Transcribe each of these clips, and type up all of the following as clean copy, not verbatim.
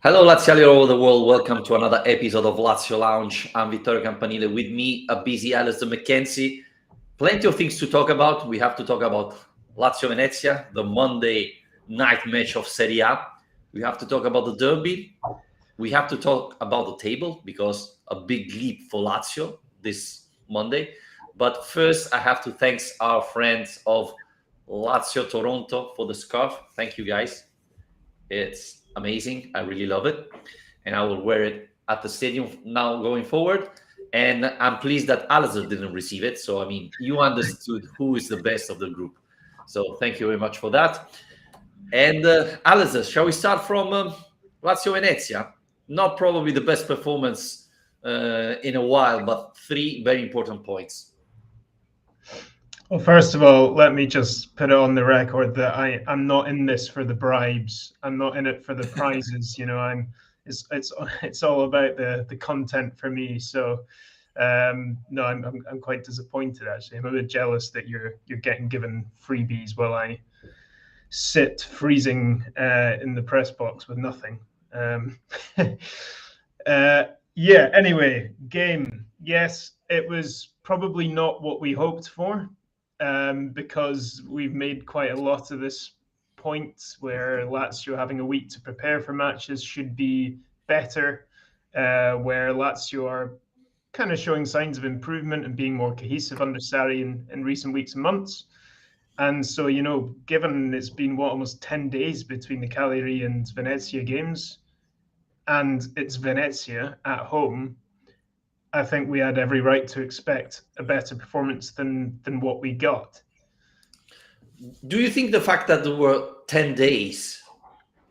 Hello, Laziali all over the world. Welcome to another episode of Lazio Lounge. I'm Vittorio Campanile. With me, a busy Alistair McKenzie. Plenty of things to talk about. We have to talk about Lazio-Venezia, the Monday night match of Serie A. We have to talk about the derby. We have to talk about the table because a big leap for Lazio this Monday. But first, I have to thank our friends of Lazio Toronto for the scarf. Thank you, guys. It's amazing. I really love it. And I will wear it at the stadium now going forward. And I'm pleased that Alistair didn't receive it. So, I mean, you understood who is the best of the group. So, thank you very much for that. And Alistair, shall we start from Lazio Venezia? Not probably the best performance in a while, but three very important points. Well, first of all, let me just put it on the record that I'm not in this for the bribes. I'm not in it for the prizes. It's all about the content for me. So no, I'm quite disappointed actually. I'm a bit jealous that you're getting given freebies while I sit freezing in the press box with nothing. Yeah. Anyway, game. Yes, it was probably not what we hoped for. Because we've made quite a lot of this point where Lazio having a week to prepare for matches should be better, where Lazio are kind of showing signs of improvement and being more cohesive under Sarri in recent weeks and months. And so, given it's been almost 10 days between the Cagliari and Venezia games, and it's Venezia at home, I think we had every right to expect a better performance than what we got. Do you think the fact that there were 10 days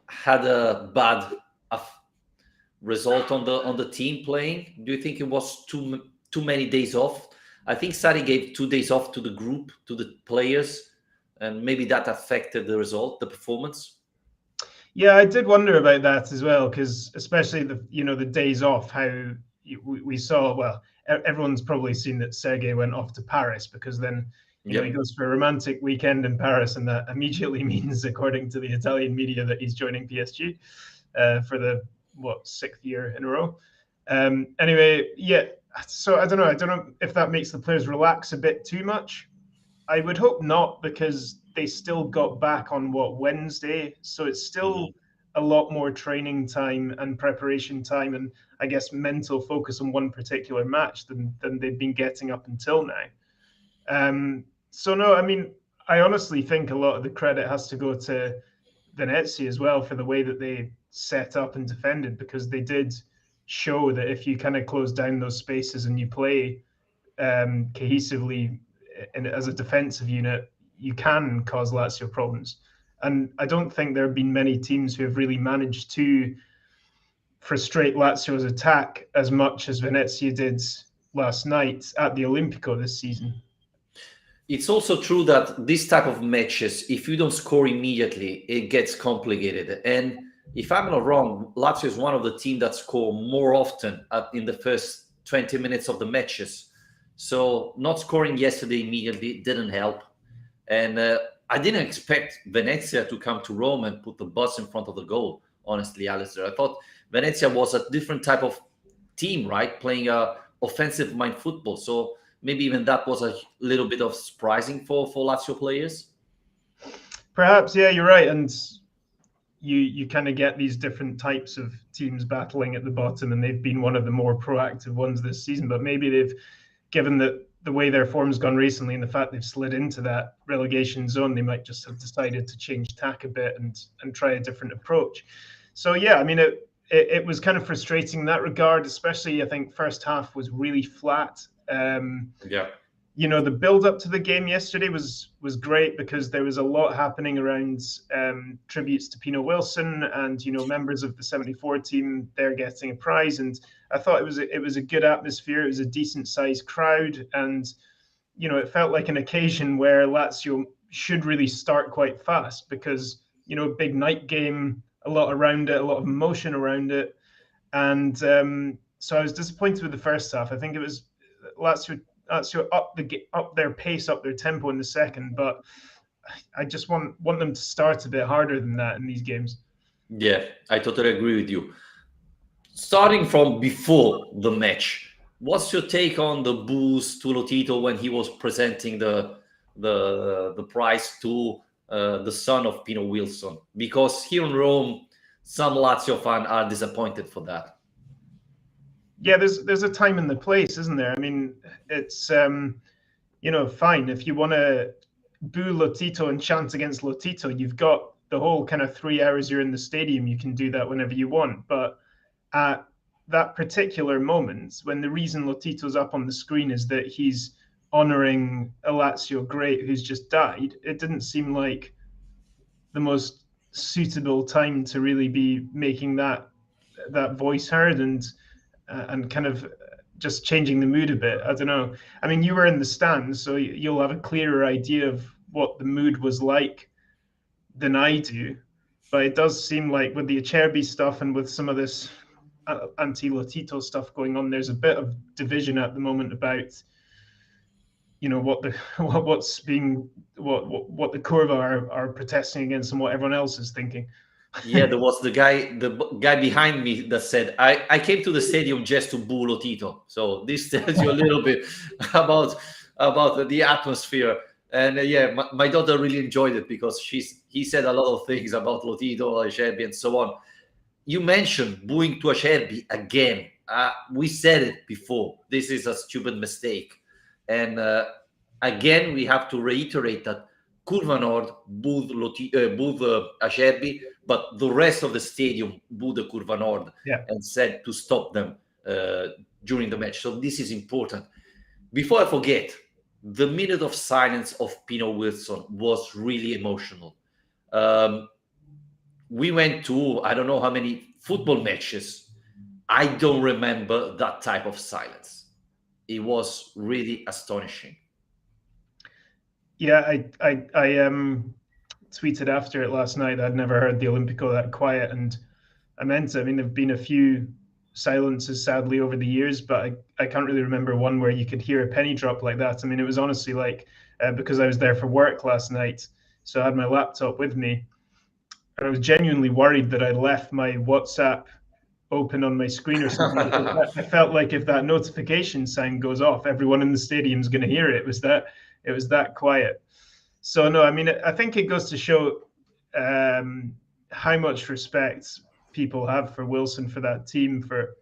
had a bad result on the team playing? Do you think it was too many days off? I think Sarri gave 2 days off to the group, to the players, and maybe that affected the result, the performance. Yeah, I did wonder about that as well, because especially the days off, how we saw, well, everyone's probably seen that Sergei went off to Paris because then he goes for a romantic weekend in Paris, and that immediately means, according to the Italian media, that he's joining PSG for the sixth year in a row. Anyway, yeah. So I don't know if that makes the players relax a bit too much. I would hope not, because they still got back on Wednesday, so it's still a lot more training time and preparation time, and I guess mental focus on one particular match than they've been getting up until now. So no, I mean, I honestly think a lot of the credit has to go to Venezia as well for the way that they set up and defended, because they did show that if you kind of close down those spaces and you play cohesively and as a defensive unit, you can cause Lazio problems. And I don't think there have been many teams who have really managed to frustrate Lazio's attack as much as Venezia did last night at the Olimpico this season. It's also true that this type of matches, if you don't score immediately, it gets complicated. And if I'm not wrong, Lazio is one of the teams that score more often in the first 20 minutes of the matches. So not scoring yesterday immediately didn't help. And I didn't expect Venezia to come to Rome and put the bus in front of the goal, honestly, Alistair. I thought Venezia was a different type of team, right? Playing offensive mind football. So maybe even that was a little bit of surprising for Lazio players. Perhaps, yeah, you're right. And you kind of get these different types of teams battling at the bottom, and they've been one of the more proactive ones this season. But maybe they've, given that the way their form's gone recently and the fact they've slid into that relegation zone, they might just have decided to change tack a bit and try a different approach. So yeah, I mean, it was kind of frustrating in that regard, especially I think first half was really flat. The build up to the game yesterday was great, because there was a lot happening around tributes to Pino Wilson and members of the 74 team. They're getting a prize, and I thought it was a good atmosphere. It was a decent sized crowd, and it felt like an occasion where Lazio should really start quite fast, because big night game, a lot around it, a lot of emotion around it, and so I was disappointed with the first half. I think it was Lazio up their pace, up their tempo in the second, but I just want them to start a bit harder than that in these games. Yeah, I totally agree with you. Starting from before the match, what's your take on the boos to Lotito when he was presenting the prize to the son of Pino Wilson? Because here in Rome, some Lazio fans are disappointed for that. Yeah, there's a time and the place, isn't there? I mean, it's fine if you want to boo Lotito and chant against Lotito, you've got the whole kind of 3 hours you're in the stadium. You can do that whenever you want, but at that particular moment, when the reason Lotito's up on the screen is that he's honoring a Lazio great who's just died, it didn't seem like the most suitable time to really be making that voice heard and kind of just changing the mood a bit. I don't know. I mean, you were in the stands, so you'll have a clearer idea of what the mood was like than I do. But it does seem like with the Acerbi stuff and with some of this anti-Lotito stuff going on, there's a bit of division at the moment about what the what's being what the Curva are protesting against and what everyone else is thinking. Yeah, there was the guy behind me that said, I came to the stadium just to boo Lotito. So this tells you a little bit about the atmosphere. And yeah, my daughter really enjoyed it because he said a lot of things about Lotito, Acerbi, and so on. You mentioned booing to Acerbi again. We said it before. This is a stupid mistake. And again, we have to reiterate that Curva Nord booed Acerbi, but the rest of the stadium booed the Curva Nord and said to stop them during the match. So this is important. Before I forget, the minute of silence of Pino Wilson was really emotional. We went to, I don't know how many football matches. I don't remember that type of silence. It was really astonishing. Yeah, I tweeted after it last night that I'd never heard the Olimpico that quiet, and I meant it. I mean, there've been a few silences, sadly, over the years, but I can't really remember one where you could hear a penny drop like that. I mean, it was honestly like, because I was there for work last night, so I had my laptop with me, and I was genuinely worried that I left my WhatsApp open on my screen or something. I felt like if that notification sign goes off, everyone in the stadium's going to hear it. It was that quiet. So no, I mean, I think it goes to show how much respect people have for Wilson, for that team, for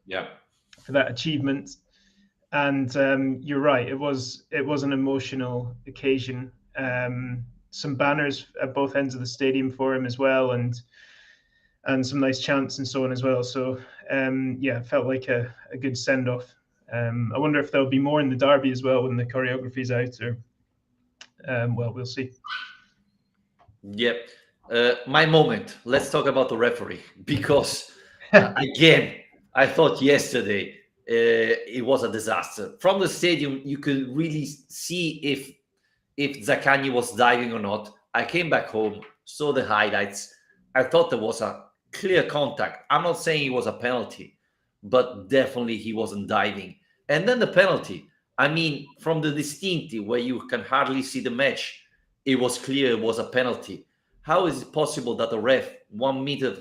that achievement. And you're right, it was an emotional occasion. Some banners at both ends of the stadium for him as well, and some nice chants and so on as well. So yeah, it felt like a good send off. I wonder if there'll be more in the derby as well when the choreography's out, or well, we'll see. Yep. My moment. Let's talk about the referee, because again, I thought yesterday it was a disaster. From the stadium, you could really see if Zaccagni was diving or not. I came back home, saw the highlights. I thought there was a clear contact. I'm not saying it was a penalty, but definitely he wasn't diving. And then the penalty. I mean, from the Distinti, where you can hardly see the match, it was clear it was a penalty. How is it possible that the ref 1 meter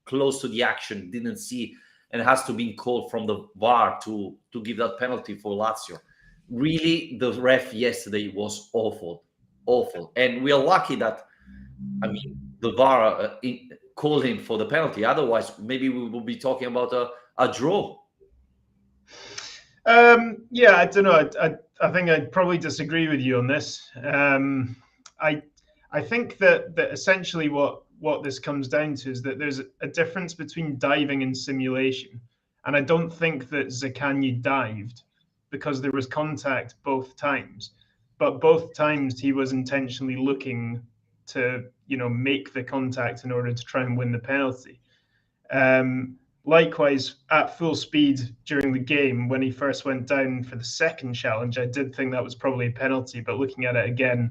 close to the action didn't see and has to be called from the VAR to give that penalty for Lazio? Really, the ref yesterday was awful. And we are lucky that, I mean, the VAR called him for the penalty. Otherwise, maybe we would be talking about a draw. Yeah, I don't know. I think I'd probably disagree with you on this. I think that essentially what this comes down to is that there's a difference between diving and simulation, and I don't think that Zaccagni dived because there was contact both times, but both times he was intentionally looking to make the contact in order to try and win the penalty. Likewise, at full speed during the game, when he first went down for the second challenge, I did think that was probably a penalty. But looking at it again,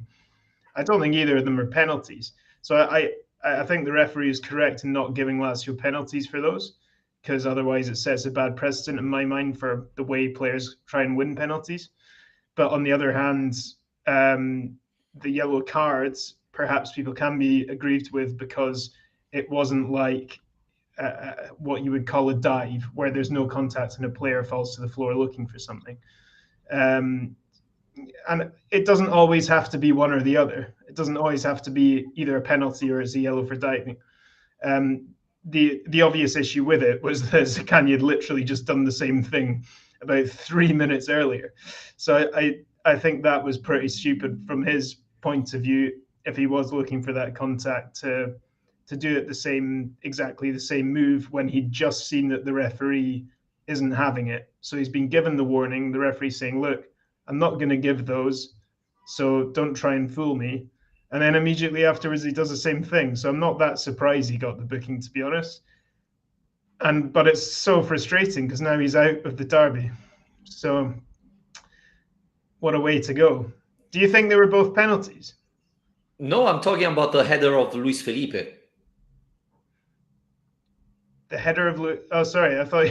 I don't think either of them are penalties. So I think the referee is correct in not giving Lazio penalties for those, because otherwise it sets a bad precedent in my mind for the way players try and win penalties. But on the other hand, the yellow cards, perhaps people can be aggrieved with, because it wasn't like what you would call a dive, where there's no contact and a player falls to the floor looking for something. And it doesn't always have to be one or the other. It doesn't always have to be either a penalty or it's a yellow for diving. The obvious issue with it was that Zaccagni had literally just done the same thing about 3 minutes earlier. So I think that was pretty stupid from his point of view, if he was looking for that contact, to do it exactly the same move when he'd just seen that the referee isn't having it. So he's been given the warning. The referee's saying, look, I'm not going to give those, so don't try and fool me. And then immediately afterwards, he does the same thing. So I'm not that surprised he got the booking, to be honest. But it's so frustrating because now he's out of the derby. So what a way to go. Do you think they were both penalties? No, I'm talking about the header of Luis Felipe. The header of sorry, I thought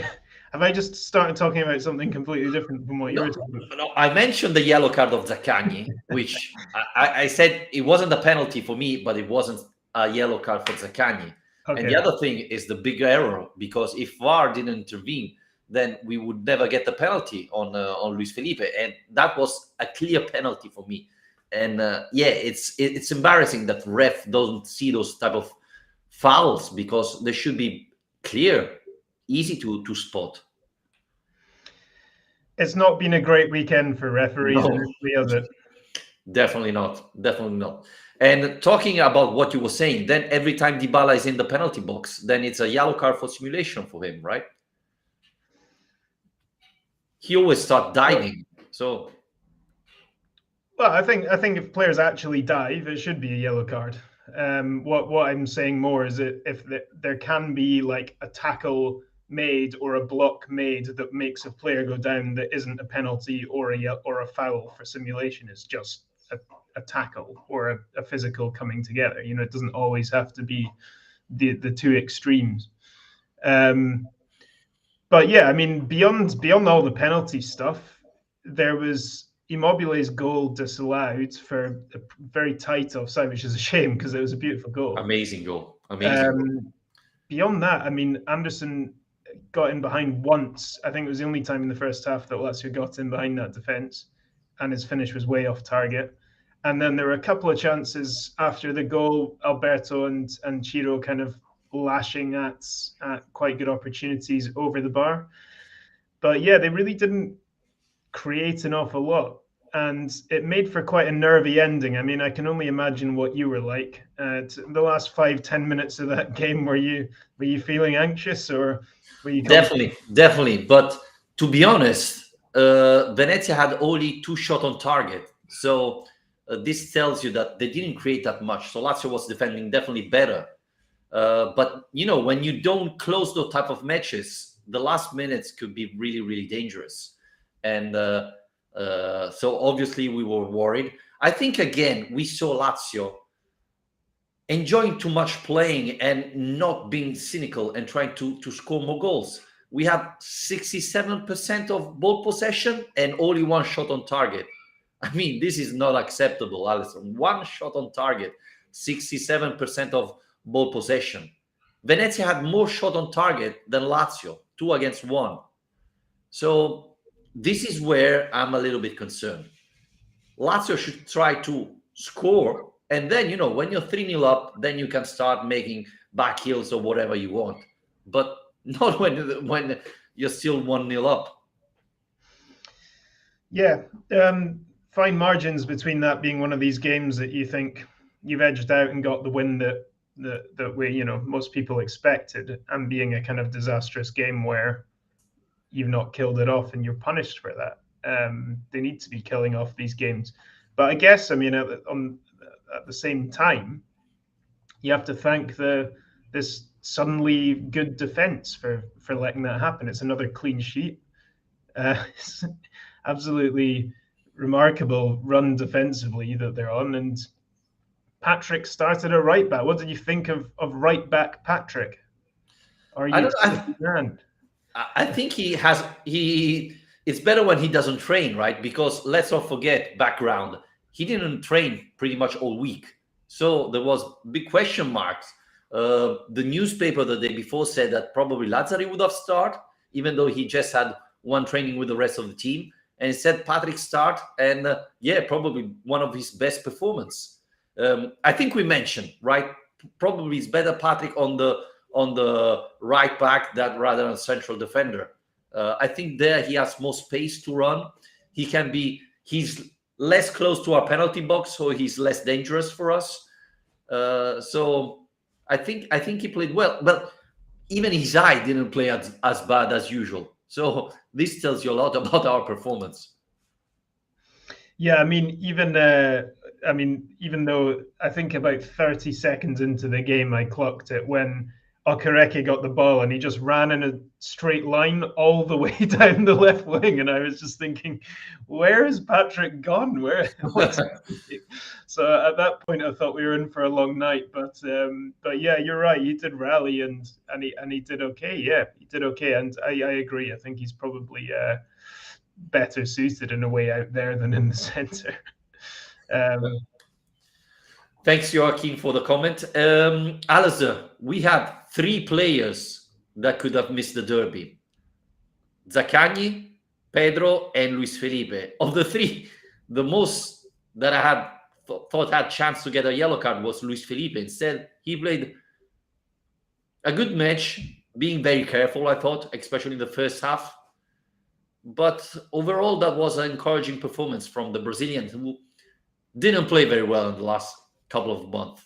have I just started talking about something completely different from what you were talking about? No, I mentioned the yellow card of Zaccagni, which I said it wasn't a penalty for me, but it wasn't a yellow card for Zaccagni. Okay. And the other thing is the big error, because if VAR didn't intervene, then we would never get the penalty on Luis Felipe, and that was a clear penalty for me. And it's embarrassing that ref doesn't see those type of fouls, because they should be clear, easy to spot. It's not been a great weekend for referees, has it? Definitely not. Definitely not. And talking about what you were saying, then every time Dybala is in the penalty box, then it's a yellow card for simulation for him, right? He always starts diving. So, well, I think if players actually dive, it should be a yellow card. What I'm saying more is that if there can be like a tackle made or a block made that makes a player go down that isn't a penalty or a foul for simulation, it's just a tackle or a physical coming together. You know, it doesn't always have to be the two extremes. But yeah, I mean, beyond all the penalty stuff, there was Immobile's goal disallowed for a very tight offside, which is a shame because it was a beautiful goal. Amazing goal. Amazing. Beyond that, I mean, Anderson got in behind once. I think it was the only time in the first half that Lazio got in behind that defence, and his finish was way off target. And then there were a couple of chances after the goal, Alberto and Ciro kind of lashing at quite good opportunities over the bar. But yeah, they really didn't create an awful lot, and it made for quite a nervy ending. I mean, I can only imagine what you were like. The last 5-10 minutes of that game, were you feeling anxious, or were you definitely? But to be honest, Venezia had only 2 shots on target, so this tells you that they didn't create that much. So Lazio was defending definitely better. But you know, when you don't close those type of matches, the last minutes could be really, really dangerous. And so obviously we were worried. I think, again, we saw Lazio enjoying too much playing and not being cynical and trying to score more goals. We had 67% of ball possession and only 1 shot on target. I mean, this is not acceptable, Alison. 1 shot on target, 67% of ball possession. Venezia had more shot on target than Lazio, 2 against 1. So this is where I'm a little bit concerned. Lazio should try to score, and then, you know, when you're 3-0 up, then you can start making back heels or whatever you want. But not when you're still 1-0 up. Yeah, fine margins between that being one of these games that you think you've edged out and got the win that we, you know, most people expected, and being a kind of disastrous game where you've not killed it off and you're punished for that. They need to be killing off these games. But I guess, I mean, at the same time, you have to thank this suddenly good defense for letting that happen. It's another clean sheet. It's absolutely remarkable run defensively that they're on. And Patrick started at right back. What did you think of right back Patrick? I think it's better when he doesn't train, right? Because let's not forget background. He didn't train pretty much all week. So there was big question marks The newspaper the day before said that probably Lazzari would have started, even though he just had one training with the rest of the team. And instead, Patrick start, and probably one of his best performance. I think we mentioned, right? Probably it's better Patrick on the right back that rather than central defender. I think there he has more space to run. He's less close to our penalty box, so he's less dangerous for us. So I think he played well, but even his eye didn't play as bad as usual. So this tells you a lot about our performance. Yeah, I mean, even though I think about 30 seconds into the game, I clocked it when Okereke got the ball and he just ran in a straight line all the way down the left wing, and I was just thinking, where is Patrick gone? So at that point, I thought we were in for a long night. But yeah, you're right. He did rally and he did okay. Yeah, he did okay, and I agree. I think he's probably better suited in a way out there than in the center. Thanks, Joaquin, for the comment. Alistair, we have 3 players that could have missed the derby: Zaccagni, Pedro, and Luis Felipe. Of the 3, the most that I had thought had chance to get a yellow card was Luis Felipe. Instead, he played a good match, being very careful, I thought, especially in the first half. But overall, that was an encouraging performance from the Brazilian, who didn't play very well in the last couple of months.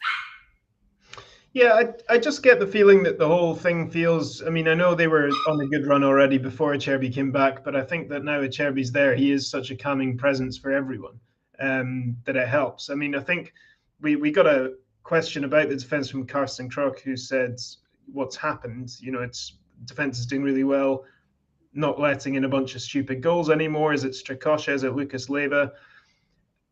Yeah, I just get the feeling that the whole thing feels. I mean, I know they were on a good run already before Acerbi came back, but I think that now Acerbi's there, he is such a calming presence for everyone that it helps. I mean, I think we got a question about the defense from Karsten Krok, who said, "What's happened? You know, it's defense is doing really well, not letting in a bunch of stupid goals anymore. Is it Strakosha? Is it Lucas Leiva?"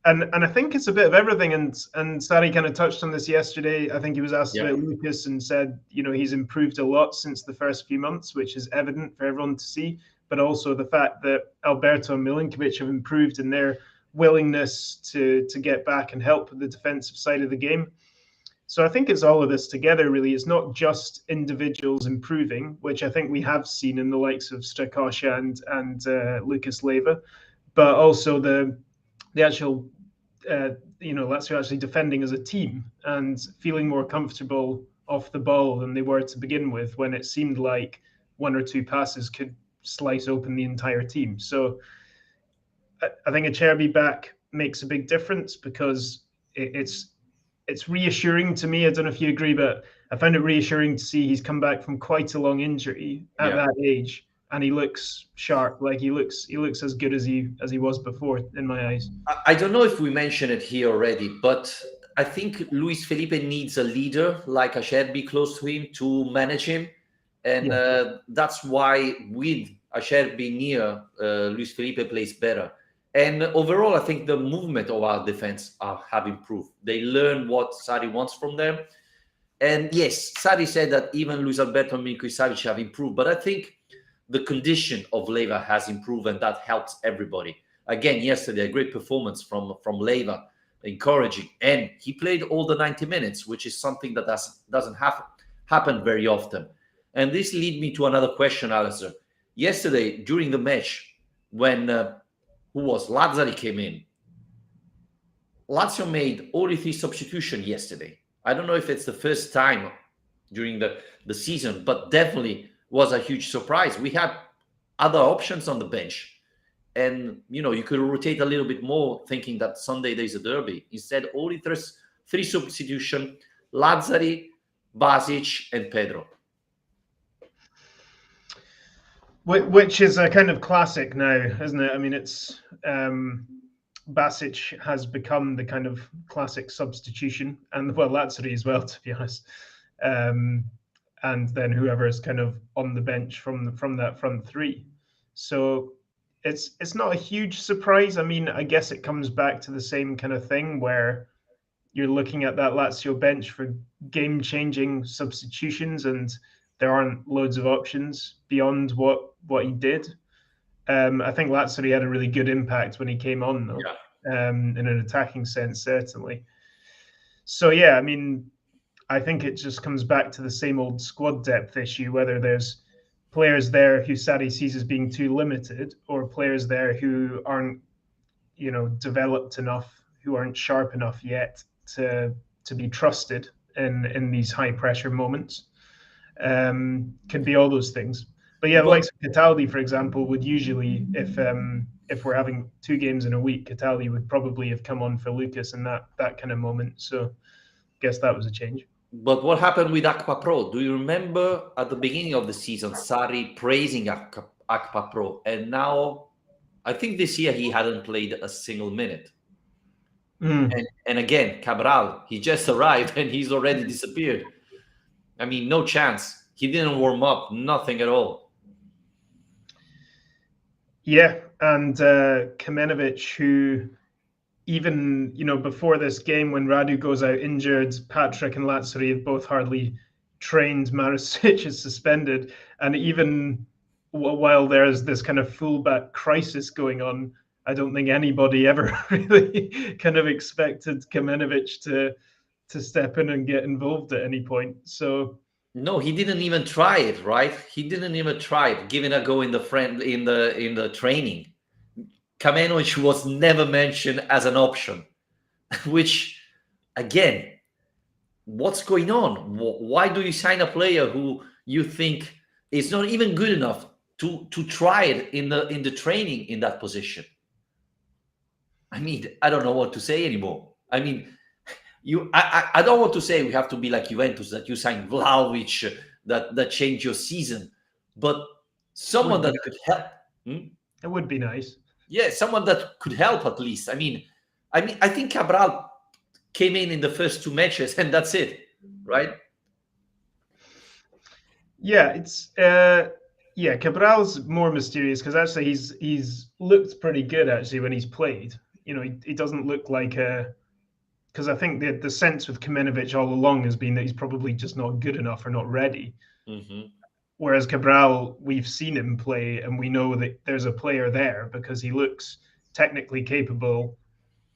And I think it's a bit of everything. And Sari kind of touched on this yesterday. I think he was asked about Lucas and said, you know, he's improved a lot since the first few months, which is evident for everyone to see. But also the fact that Alberto and Milinkovic have improved in their willingness to get back and help with the defensive side of the game. So I think it's all of this together, really. It's not just individuals improving, which I think we have seen in the likes of Strakosha and Lucas Leiva, but also the actual Lazio actually defending as a team and feeling more comfortable off the ball than they were to begin with, when it seemed like 1 or 2 passes could slice open the entire team. So I think Acerbi back makes a big difference, because it's reassuring to me. I don't know if you agree, but I found it reassuring to see he's come back from quite a long injury at that age, and he looks sharp. Like he looks as good as he was before in my eyes. I don't know if we mentioned it here already, but I think Luis Felipe needs a leader like Acerbi close to him to manage him, and that's why with Acerbi near, Luis Felipe plays better. And overall, I think the movement of our defense have improved. They learn what Sarri wants from them. And yes, Sarri said that even Luis Alberto and Milinkovic have improved, but I think the condition of Leiva has improved, and that helps everybody. Again, yesterday, a great performance from Leiva, encouraging. And he played all the 90 minutes, which is something that doesn't happen very often. And this leads me to another question, Alistair. Yesterday, during the match, when Lazzari came in, Lazio made only 3 substitutions yesterday. I don't know if it's the first time during the season, but definitely was a huge surprise. We had other options on the bench, and you could rotate a little bit more, thinking that Sunday there's a derby. Instead, only 3 substitutions: Lazzari, Basic, and Pedro. Which is a kind of classic now, isn't it? I mean, it's Basic has become the kind of classic substitution, and Lazzari as well, to be honest. And then whoever is kind of on the bench from that front 3. So it's not a huge surprise. I mean, I guess it comes back to the same kind of thing where you're looking at that Lazio bench for game-changing substitutions, and there aren't loads of options beyond what he did. I think Lazzari had a really good impact when he came on, though, in an attacking sense, certainly. So, yeah, I mean, I think it just comes back to the same old squad depth issue, whether there's players there who Sarri sees as being too limited, or players there who aren't, developed enough, who aren't sharp enough yet to be trusted in these high pressure moments. Could be all those things. But yeah, the But likes of Cataldi, for example, would usually, if we're having 2 games in a week, Cataldi would probably have come on for Lucas in that kind of moment. So I guess that was a change. But what happened with Aqua Pro? Do you remember at the beginning of the season, Sarri praising Aqua Pro, and now I think this year he hadn't played a single minute. And again, Cabral, he just arrived and he's already disappeared. I mean, no chance. He didn't warm up, nothing at all. Yeah, and Kamenovic, who even before this game, when Radu goes out injured, Patrick and Lazzari have both hardly trained. Maricic is suspended, and even while there's this kind of fullback crisis going on, I don't think anybody ever really kind of expected Kamenovic to step in and get involved at any point. So no, he didn't even try it, right? He didn't even try it, giving a go in the training. Kamenovic was never mentioned as an option, which, again, what's going on? Why do you sign a player who you think is not even good enough to try it in the training in that position? I mean, I don't know what to say anymore. I mean, I don't want to say we have to be like Juventus, that you sign Vlahovic, that change your season, but someone that could help. It would be nice. Yeah, someone that could help at least. I mean, I think Cabral came in the first 2 matches and that's it, right? Yeah, it's Cabral's more mysterious because actually he's looked pretty good actually when he's played. He doesn't look like because I think the sense with Kamenovic all along has been that he's probably just not good enough or not ready. Mm-hmm. Whereas Cabral, we've seen him play and we know that there's a player there because he looks technically capable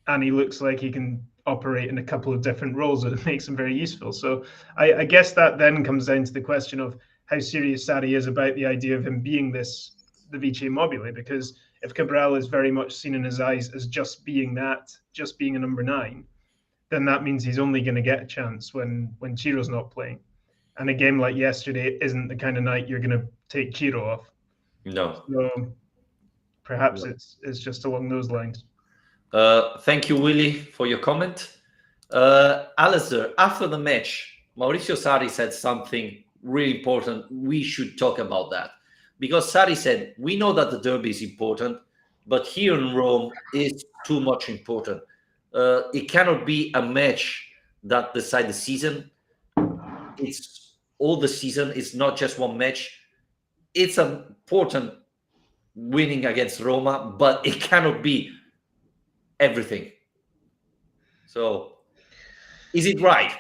and he looks like he can operate in a couple of different roles that makes him very useful. So I guess that then comes down to the question of how serious Sarri is about the idea of him being the Vice Immobile, because if Cabral is very much seen in his eyes as just being a number 9, then that means he's only going to get a chance when Chiro's not playing. And a game like yesterday isn't the kind of night you're going to take Chiro off. No. So perhaps it's just along those lines. Thank you, Willie, for your comment. Alistair, after the match, Maurizio Sarri said something really important. We should talk about that. Because Sarri said, we know that the derby is important, but here in Rome is too much important. It cannot be a match that decides the season. It's all the season. It's not just one match. It's important winning against Roma, but it cannot be everything. So, is it right?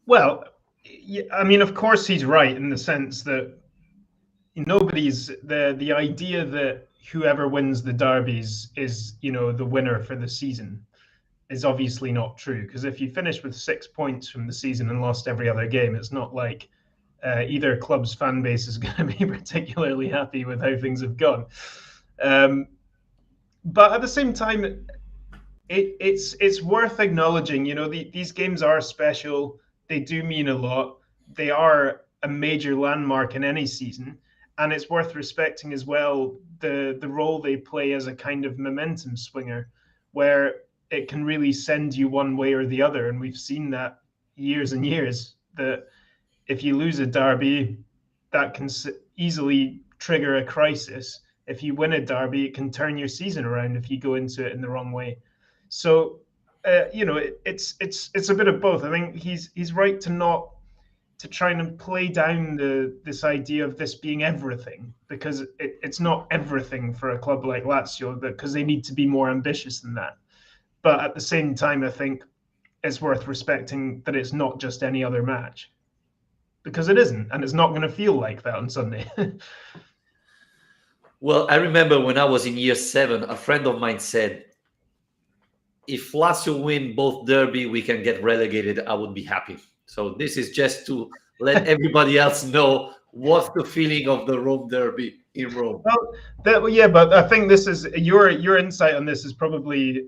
Well, I mean, of course he's right in the sense that nobody's the idea that whoever wins the derbies is the winner for the season is obviously not true, because if you finish with 6 points from the season and lost every other game, it's not like either club's fan base is going to be particularly happy with how things have gone. But at the same time, it's worth acknowledging, these games are special. They do mean a lot. They are a major landmark in any season. And it's worth respecting as well the role they play as a kind of momentum swinger, where it can really send you one way or the other. And we've seen that years and years, that if you lose a derby, that can easily trigger a crisis. If you win a derby, it can turn your season around if you go into it in the wrong way. So, it's a bit of both. I think he's right to try and play down this idea of this being everything, because it's not everything for a club like Lazio, because they need to be more ambitious than that. But at the same time, I think it's worth respecting that it's not just any other match, because it isn't, and it's not going to feel like that on Sunday. Well, I remember when I was in year 7, a friend of mine said, if Lazio win both derby, we can get relegated. I would be happy. So this is just to let everybody else know what's the feeling of the Rome derby in Rome. Well, yeah, but I think this is your insight on this is probably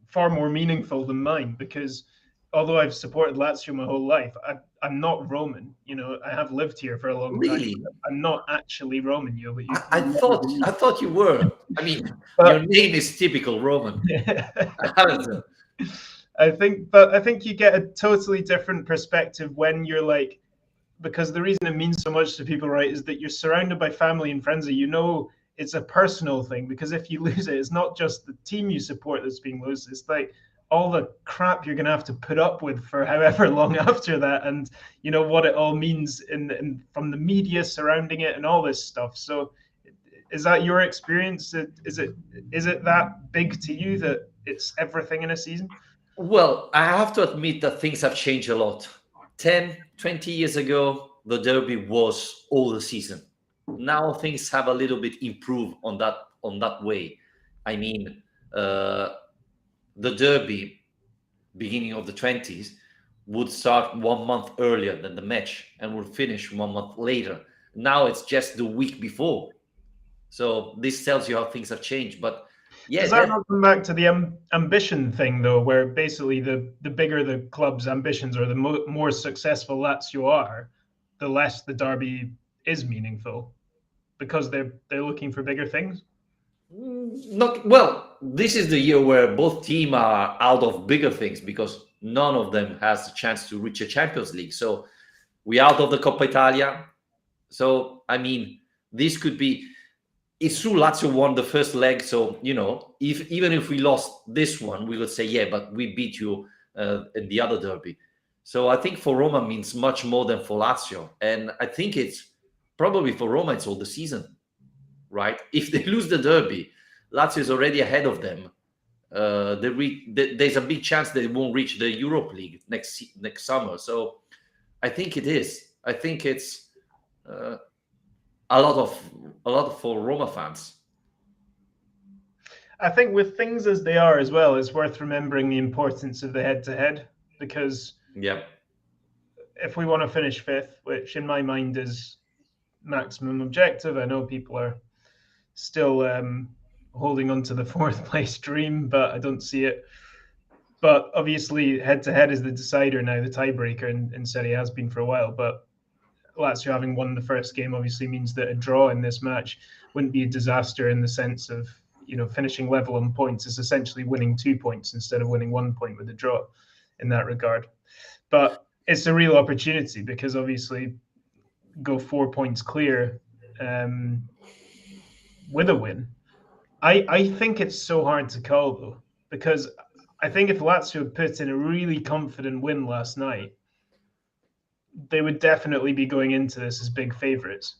far more meaningful than mine, because although I've supported Lazio my whole life, I'm not Roman. I have lived here for a long time. Really? I'm not actually Roman, but I thought you were. I mean, your name is typical Roman. I think you get a totally different perspective when you're like, because the reason it means so much to people, right, is that you're surrounded by family and friends that it's a personal thing. Because if you lose it, it's not just the team you support that's being lost. It's like all the crap you're going to have to put up with for however long after that, and what it all means in from the media surrounding it and all this stuff. So is that your experience? Is it that big to you that it's everything in a season? Well, I have to admit that things have changed a lot. 10, 20 years ago, the derby was all the season. Now things have a little bit improved on that way. I mean, the derby, beginning of the 20s, would start 1 month earlier than the match and would finish 1 month later. Now it's just the week before. So this tells you how things have changed. But yeah, does that not come back to the ambition thing, though, where basically the bigger the club's ambitions or the more successful Lazio are, the less the derby is meaningful, because they're looking for bigger things? Not well. This is the year where both teams are out of bigger things, because none of them has the chance to reach a Champions League. So we're out of the Coppa Italia. So I mean, this could be. It's true, Lazio won the first leg, so even if we lost this one, we would say, yeah, but we beat you in the other derby. So I think for Roma means much more than for Lazio, and I think it's probably for Roma it's all the season, right? If they lose the derby, Lazio is already ahead of them. There's a big chance they won't reach the Europa League next summer. So I think it is. I think it's. A lot for Roma fans. I think with things as they are as well, it's worth remembering the importance of the head-to-head, because if we want to finish fifth, which in my mind is maximum objective, I know people are still holding on to the fourth place dream, but I don't see it. But obviously, head-to-head is the decider now, the tiebreaker, and Serie A has been for a while. But Lazio having won the first game obviously means that a draw in this match wouldn't be a disaster, in the sense of finishing level on points. Is essentially winning 2 points instead of winning 1 point with a draw in that regard. But it's a real opportunity, because obviously go 4 points clear with a win. I think it's so hard to call, though, because I think if Lazio had put in a really confident win last night, they would definitely be going into this as big favourites,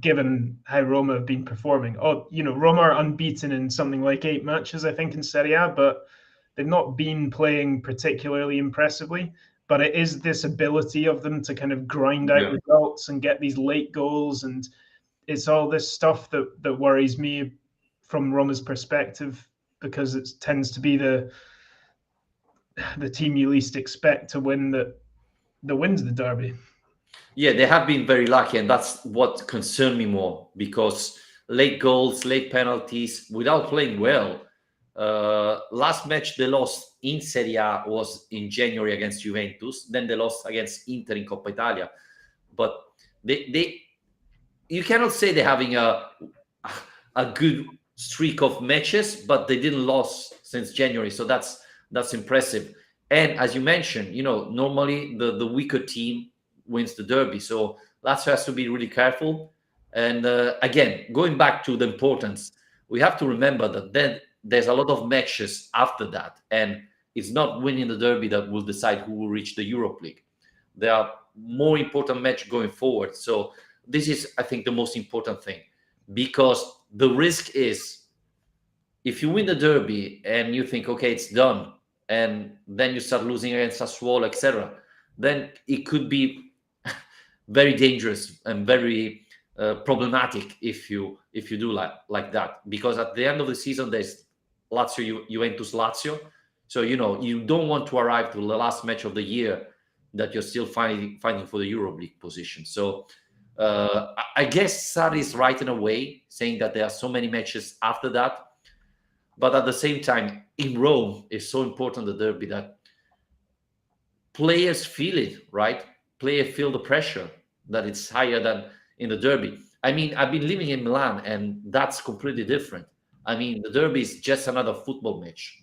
given how Roma have been performing. Roma are unbeaten in something like 8 matches, I think, in Serie A, but they've not been playing particularly impressively. But it is this ability of them to kind of grind out results and get these late goals, and it's all this stuff that worries me from Roma's perspective, because it tends to be the team you least expect to win that wins the derby. Yeah, they have been very lucky, and that's what concerned me more, because late goals, late penalties, without playing well. Last match they lost in Serie A was in January against Juventus. Then they lost against Inter in Coppa Italia. But you cannot say they're having a good streak of matches, but they didn't lose since January. So that's impressive. And as you mentioned, normally the weaker team wins the derby. So Lazio has to be really careful. And again, going back to the importance, we have to remember that then there's a lot of matches after that. And it's not winning the derby that will decide who will reach the Europa League. There are more important matches going forward. So this is, I think, the most important thing. Because the risk is, if you win the derby and you think, okay, it's done, and then you start losing against Sassuolo, etc., then it could be very dangerous and very problematic if you do like that. Because at the end of the season, there's Lazio, Juventus, Lazio. So you don't want to arrive to the last match of the year that you're still fighting for the Europe League position. So I guess Sarri is right in a way, saying that there are so many matches after that. But at the same time, in Rome, it's so important, the derby, that players feel it, right? Players feel the pressure that it's higher than in the derby. I mean, I've been living in Milan, and that's completely different. I mean, the derby is just another football match.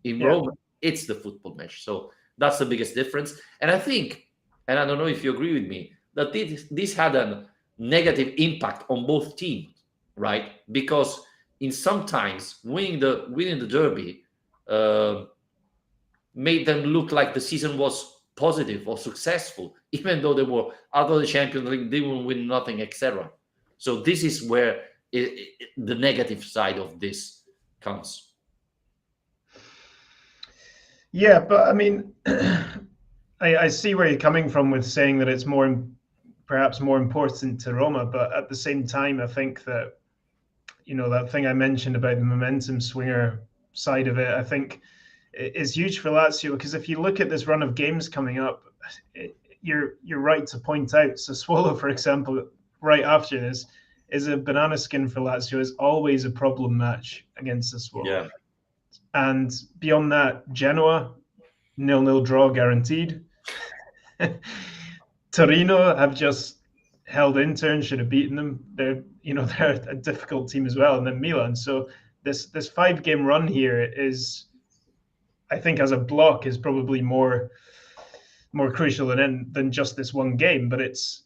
In Rome, it's the football match. So that's the biggest difference. And I think, and I don't know if you agree with me, that this had a negative impact on both teams, right? Because in sometimes winning the derby made them look like the season was positive or successful, even though they were out of the Champions League, they didn't win nothing, etc. So this is where the negative side of this comes. Yeah, but I mean, I see where you're coming from with saying that it's perhaps more important to Roma, but at the same time, I think that, that thing I mentioned about the momentum swinger side of it, I think is huge for Lazio, because if you look at this run of games coming up, you're right to point out. So Sassuolo, for example, right after this, is a banana skin for Lazio. Is always a problem match against Sassuolo. Yeah. And beyond that, Genoa, 0-0 draw guaranteed. Torino have just held Inter and should have beaten them. They're a difficult team as well. And then Milan. So this 5-game run here is, I think, as a block, is probably more crucial than just this one game. But it's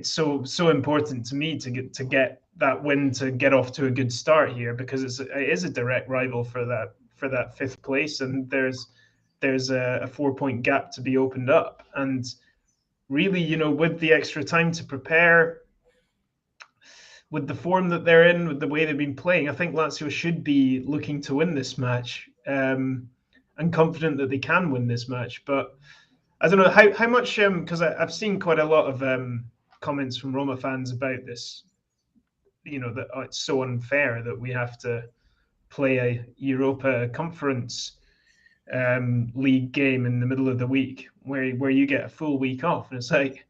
so important to me to get that win, to get off to a good start here, because it is a direct rival for that 5th place, and there's a 4-point gap to be opened up. And really, with the extra time to prepare, with the form that they're in, with the way they've been playing, I think Lazio should be looking to win this match, and confident that they can win this match. But I don't know how much, because I've seen quite a lot of comments from Roma fans about this, that it's so unfair that we have to play a Europa Conference league game in the middle of the week where you get a full week off. And it's like,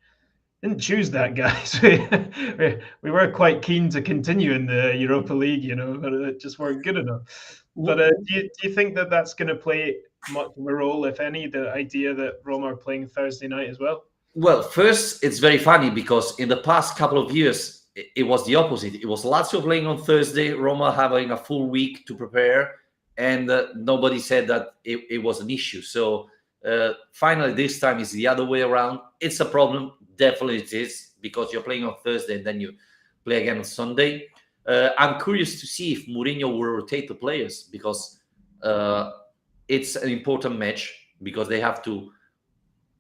didn't choose that, guys. we were quite keen to continue in the Europa League, but it just weren't good enough. But do you think that that's going to play much of a role, if any, the idea that Roma are playing Thursday night as well? Well, first, it's very funny because in the past couple of years, it was the opposite. It was Lazio playing on Thursday, Roma having a full week to prepare, and nobody said that it was an issue. So finally, this time is the other way around. It's a problem. Definitely it is, because you're playing on Thursday and then you play again on Sunday. I'm curious to see if Mourinho will rotate the players, because it's an important match, because they have to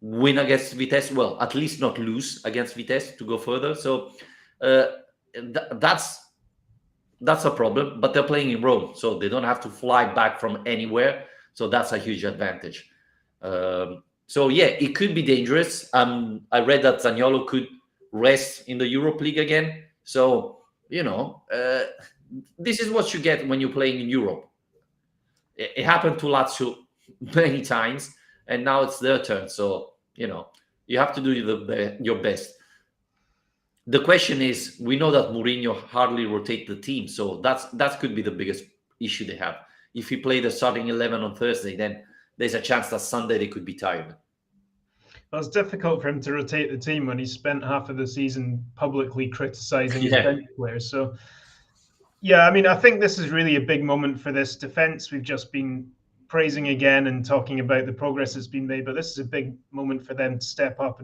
win against Vitesse. Well, at least not lose against Vitesse to go further. So that's a problem. But they're playing in Rome, so they don't have to fly back from anywhere. So that's a huge advantage. So yeah, it could be dangerous. I read that Zaniolo could rest in the Europe League again. So this is what you get when you're playing in Europe. It happened to Lazio many times, and now it's their turn. So you have to do your best. The question is, we know that Mourinho hardly rotates the team, so that could be the biggest issue they have. If he play the starting 11 on Thursday, then there's a chance that Sunday they could be tired. Well, it's difficult for him to rotate the team when he spent half of the season publicly criticizing his bench players. So, yeah, I mean, I think this is really a big moment for this defense. We've just been praising again and talking about the progress that's been made, but this is a big moment for them to step up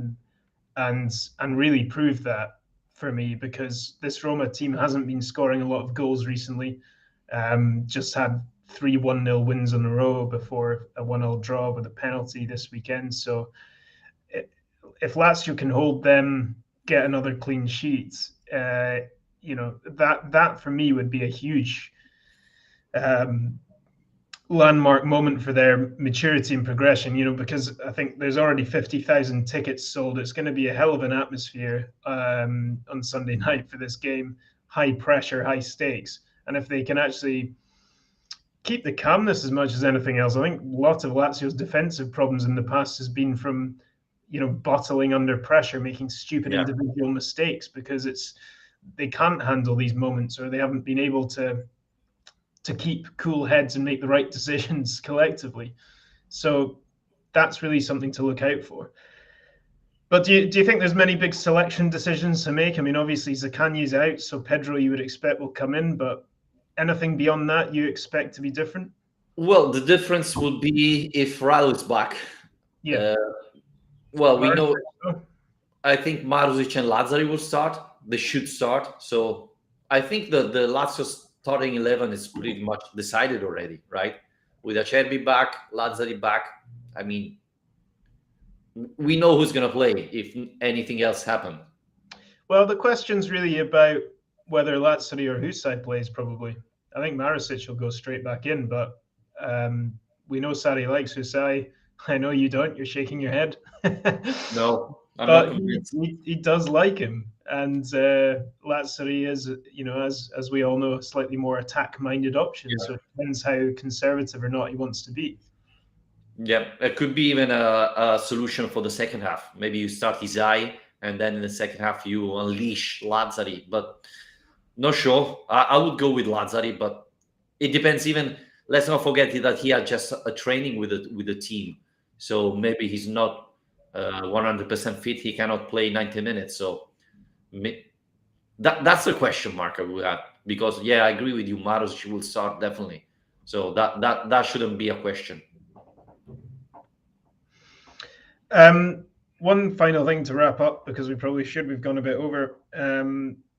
and really prove that for me, because this Roma team hasn't been scoring a lot of goals recently. Just had 3 1-0 wins in a row before a 1-0 draw with a penalty this weekend. So if Lazio can hold them, get another clean sheet, that for me would be a huge landmark moment for their maturity and progression, because I think there's already 50,000 tickets sold. It's going to be a hell of an atmosphere on Sunday night for this game. High pressure, high stakes. And if they can actually keep the calmness as much as anything else. I think a lot of Lazio's defensive problems in the past has been from, bottling under pressure, making stupid individual mistakes because they can't handle these moments, or they haven't been able to keep cool heads and make the right decisions collectively. So that's really something to look out for. But do you think there's many big selection decisions to make? I mean, obviously Zaccagni's out, so Pedro you would expect will come in, but anything beyond that you expect to be different? Well, the difference would be if Rado is back. Yeah. Well, we know. I think Maruzic and Lazzari will start. They should start. So I think the Lazio starting 11 is pretty much decided already, right? With Acerbi back, Lazzari back. I mean, we know who's going to play if anything else happens. Well, the question's really about whether Lazzari or Husai plays, probably. I think Maruzic will go straight back in, but we know Sarri likes Husai. I know you don't. You're shaking your head. No, I'm not convinced. He does like him. And Lazzari is, as we all know, a slightly more attack-minded option. Yeah. So it depends how conservative or not he wants to be. Yeah, it could be even a solution for the second half. Maybe you start Husai, and then in the second half you unleash Lazzari. But not sure. I would go with Lazzari, but it depends. Even let's not forget that he had just a training with the team, so maybe he's not 100% fit. He cannot play 90 minutes. So that's the question mark I would have, because I agree with you. Maruzic will start definitely. So that shouldn't be a question. One final thing to wrap up, because we probably should. We've gone a bit over.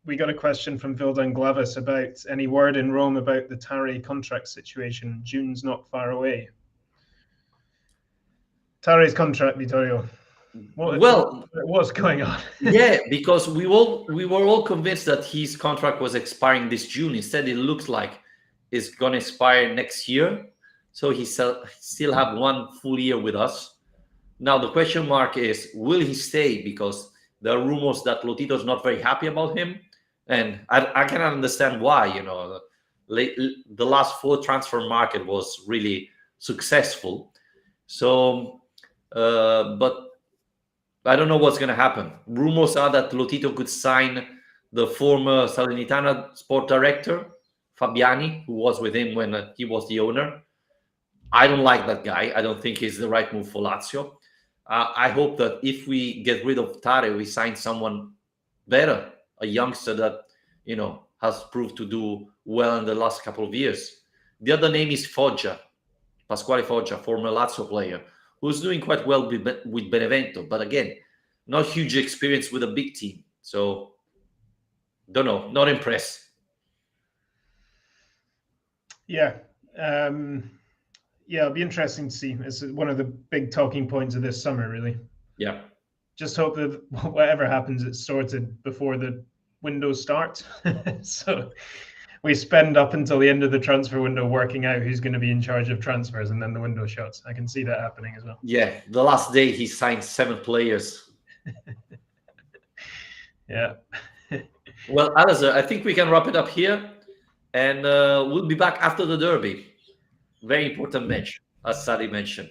We got a question from Vildan Glavis about any word in Rome about the Tari contract situation. June's not far away. Tari's contract, Vittorio. What's going on? Yeah, because we were all convinced that his contract was expiring this June. Instead, it looks like it's going to expire next year. So he still have 1 full year with us. Now, the question mark is, will he stay? Because there are rumors that Lotito's not very happy about him. And I cannot understand why. The last 4 transfer market was really successful. So, but I don't know what's going to happen. Rumors are that Lotito could sign the former Salernitana sport director, Fabiani, who was with him when he was the owner. I don't like that guy. I don't think he's the right move for Lazio. I hope that if we get rid of Tare, we sign someone better, a youngster that, has proved to do well in the last couple of years. The other name is Foggia, Pasquale Foggia, former Lazio player, who's doing quite well with Benevento. But again, not huge experience with a big team. So, don't know, not impressed. Yeah. It'll be interesting to see. It's one of the big talking points of this summer, really. Yeah. Just hope that whatever happens, it's sorted before the window starts. So we spend up until the end of the transfer window working out who's going to be in charge of transfers, and then the window shuts. I can see that happening as well. Yeah, the last day he signed 7 players. Yeah. Well, Alistair, I think we can wrap it up here, and we'll be back after the derby. Very important match, as Sadi mentioned.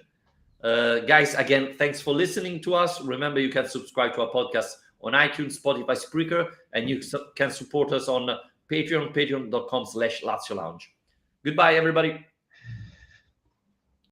Guys, again, thanks for listening to us. Remember, you can subscribe to our podcast on iTunes, Spotify, Spreaker, and you can support us on Patreon, patreon.com/Lazio Lounge. Goodbye, everybody.